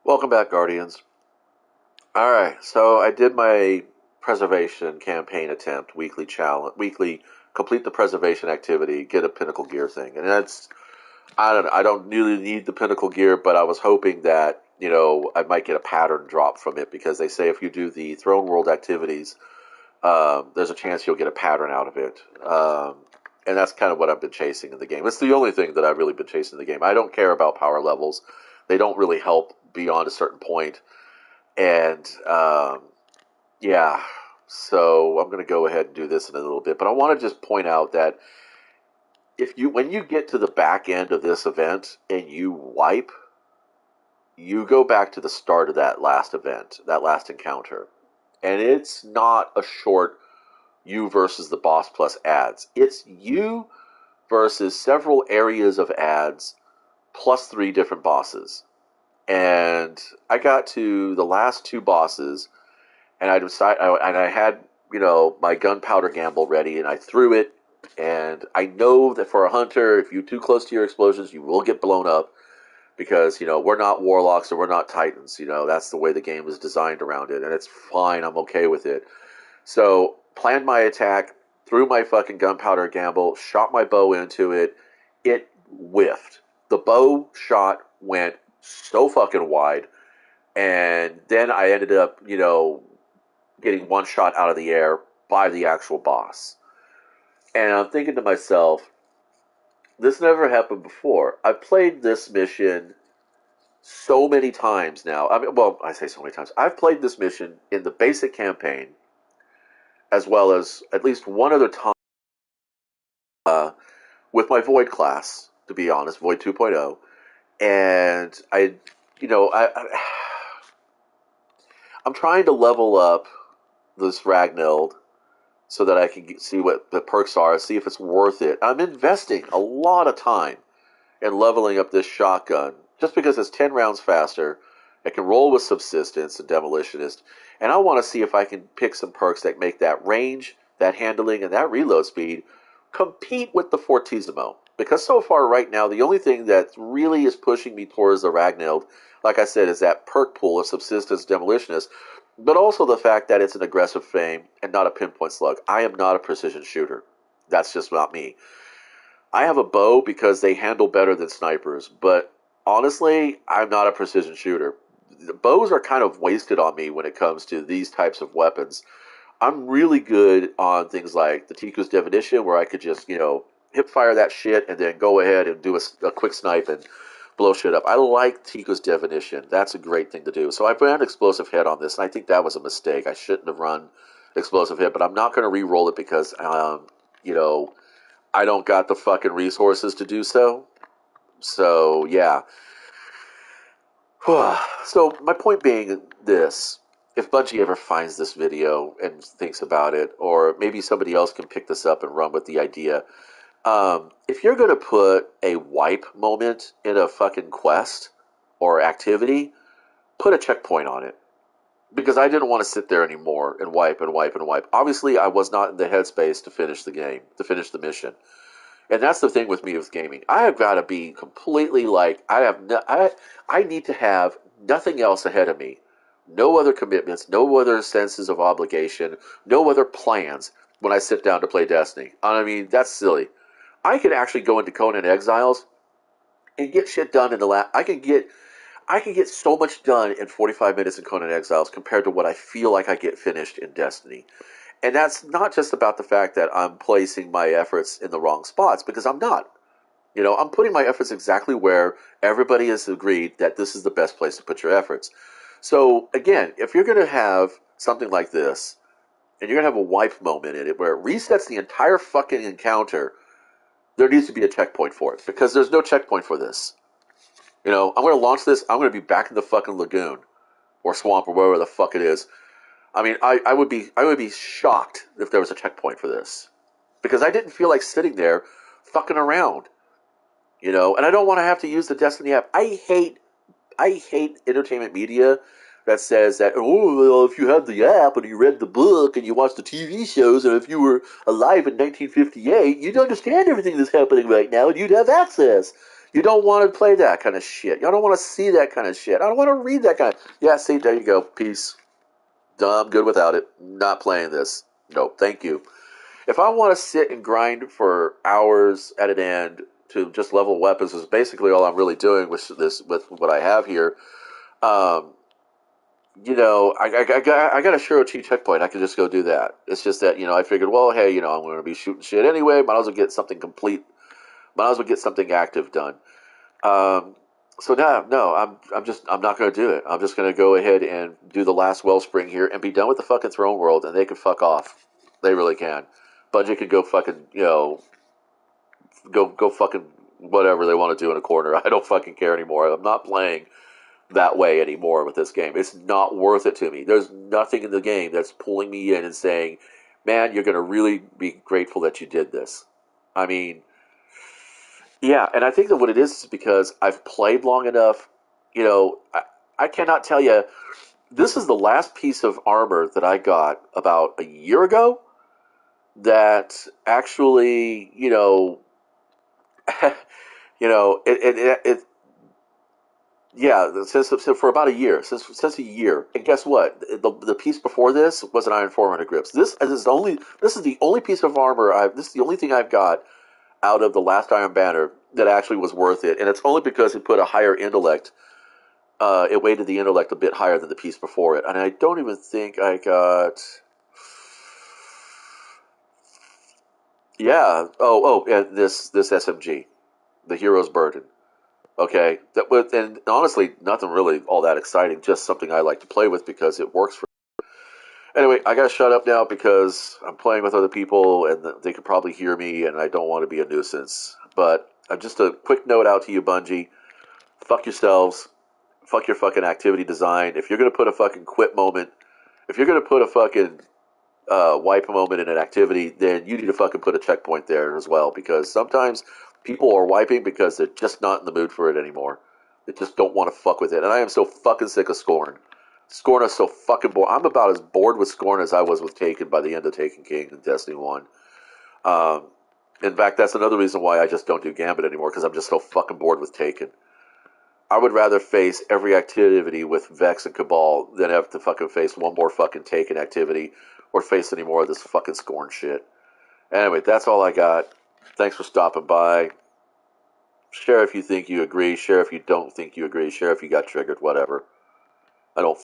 Welcome back, Guardians. Alright, so I did my preservation campaign attempt, weekly challenge, weekly complete the preservation activity, get a pinnacle gear thing. And I don't really need the pinnacle gear, but I was hoping that, I might get a pattern drop from it because they say if you do the Throne World activities, there's a chance you'll get a pattern out of it. And that's kind of what I've been chasing in the game. It's the only thing that I've really been chasing in the game. I don't care about power levels. They don't really help beyond a certain point. And yeah, so I'm going to go ahead and do this in a little bit. But I want to just point out that when you get to the back end of this event and you wipe, you go back to the start of that last event, that last encounter. And it's not a short you versus the boss plus ads. It's you versus several areas of ads plus three different bosses. And I got to the last two bosses, and I had my gunpowder gamble ready, and I threw it. And I know that for a hunter, if you're too close to your explosions, you will get blown up because we're not warlocks or we're not titans. That's the way the game is designed around it, and it's fine. I'm okay with it. So planned my attack, threw my fucking gunpowder gamble, shot my bow into it. It whiffed. The bow shot went so fucking wide, and then I ended up, getting one shot out of the air by the actual boss. And I'm thinking to myself, this never happened before. I've played this mission so many times now. I mean, well, I say so many times. I've played this mission in the basic campaign as well as at least one other time with my Void class, to be honest, Void 2.0. And I'm trying to level up this Ragnhild so that I can see what the perks are, see if it's worth it. I'm investing a lot of time in leveling up this shotgun just because it's 10 rounds faster. It can roll with subsistence and demolitionist, and I want to see if I can pick some perks that make that range, that handling, and that reload speed compete with the Fortissimo. Because so far, right now, the only thing that really is pushing me towards the Ragnhild, like I said, is that perk pool of subsistence demolitionist, but also the fact that it's an aggressive fame and not a pinpoint slug. I am not a precision shooter. That's just not me. I have a bow because they handle better than snipers, but honestly, I'm not a precision shooter. The bows are kind of wasted on me when it comes to these types of weapons. I'm really good on things like the Tiku's Definition, where I could just, hip fire that shit and then go ahead and do a quick snipe and blow shit up. I like Tiku's Definition. That's a great thing to do. So I ran Explosive Head on this, and I think that was a mistake. I shouldn't have run Explosive Head, but I'm not going to re-roll it because, you know, I don't got the fucking resources to do so. So, yeah. So, my point being this. If Bungie ever finds this video and thinks about it, or maybe somebody else can pick this up and run with the idea, if you're going to put a wipe moment in a fucking quest or activity, put a checkpoint on it. Because I didn't want to sit there anymore and wipe and wipe and wipe. Obviously, I was not in the headspace to finish the game, to finish the mission. And that's the thing with me with gaming. I have got to be completely like I need to have nothing else ahead of me. No other commitments, no other senses of obligation, no other plans when I sit down to play Destiny. I mean, that's silly. I can actually go into Conan Exiles and get shit done in the last. I can get so much done in 45 minutes in Conan Exiles compared to what I feel like I get finished in Destiny. And that's not just about the fact that I'm placing my efforts in the wrong spots, because I'm not. I'm putting my efforts exactly where everybody has agreed that this is the best place to put your efforts. So, again, if you're going to have something like this, and you're going to have a wipe moment in it where it resets the entire fucking encounter, there needs to be a checkpoint for it, because there's no checkpoint for this. I'm going to launch this, I'm going to be back in the fucking lagoon, or swamp, or wherever the fuck it is. I mean, I would be shocked if there was a checkpoint for this, because I didn't feel like sitting there fucking around, and I don't want to have to use the Destiny app. I hate entertainment media that says that, oh, well, if you had the app and you read the book and you watched the TV shows, and if you were alive in 1958, you'd understand everything that's happening right now and you'd have access. You don't want to play that kind of shit. You don't want to see that kind of shit. I don't want to read that kind of. Yeah, see, there you go. Peace. I'm good without it. Not playing this. No, thank you. If I want to sit and grind for hours at an end to just level weapons, is basically all I'm really doing with this with what I have here. Um, I got a Shuro Chi checkpoint. I can just go do that. It's just that I figured, well, hey, I'm going to be shooting shit anyway. Might as well get something complete. Might as well get something active done. Um, so no, I'm not going to do it. I'm just going to go ahead and do the last Wellspring here and be done with the fucking Throne World, and they can fuck off. They really can. Bungie can go fucking go fucking whatever they want to do in a corner. I don't fucking care anymore. I'm not playing that way anymore with this game. It's not worth it to me. There's nothing in the game that's pulling me in and saying, "Man, you're going to really be grateful that you did this." I mean, yeah, and I think that what it is because I've played long enough. I cannot tell you. This is the last piece of armor that I got about a year ago that actually, it yeah, since for about a year, since a year. And guess what? The piece before this was an Iron 400 grips. This is the only piece of armor this is the only thing I've got out of the last Iron Banner that actually was worth it, and it's only because it put a higher intellect. It weighted the intellect a bit higher than the piece before it, and I don't even think I got. Yeah. Yeah. This SMG, the Hero's Burden. Okay. And honestly, nothing really all that exciting. Just something I like to play with because it works for. Anyway, I gotta shut up now because I'm playing with other people and they could probably hear me, and I don't want to be a nuisance. But just a quick note out to you, Bungie: fuck yourselves. Fuck your fucking activity design. If you're gonna put a fucking quit moment, if you're gonna put a fucking wipe moment in an activity, then you need to fucking put a checkpoint there as well. Because sometimes people are wiping because they're just not in the mood for it anymore. They just don't want to fuck with it. And I am so fucking sick of Scorn. Scorn is so fucking bored. I'm about as bored with Scorn as I was with Taken by the end of Taken King and Destiny 1. Um, in fact, that's another reason why I just don't do Gambit anymore, because I'm just so fucking bored with Taken. I would rather face every activity with Vex and Cabal than have to fucking face one more fucking Taken activity or face any more of this fucking Scorn shit. Anyway, that's all I got. Thanks for stopping by. Share if you think you agree. Share if you don't think you agree. Share if you got triggered. Whatever. I don't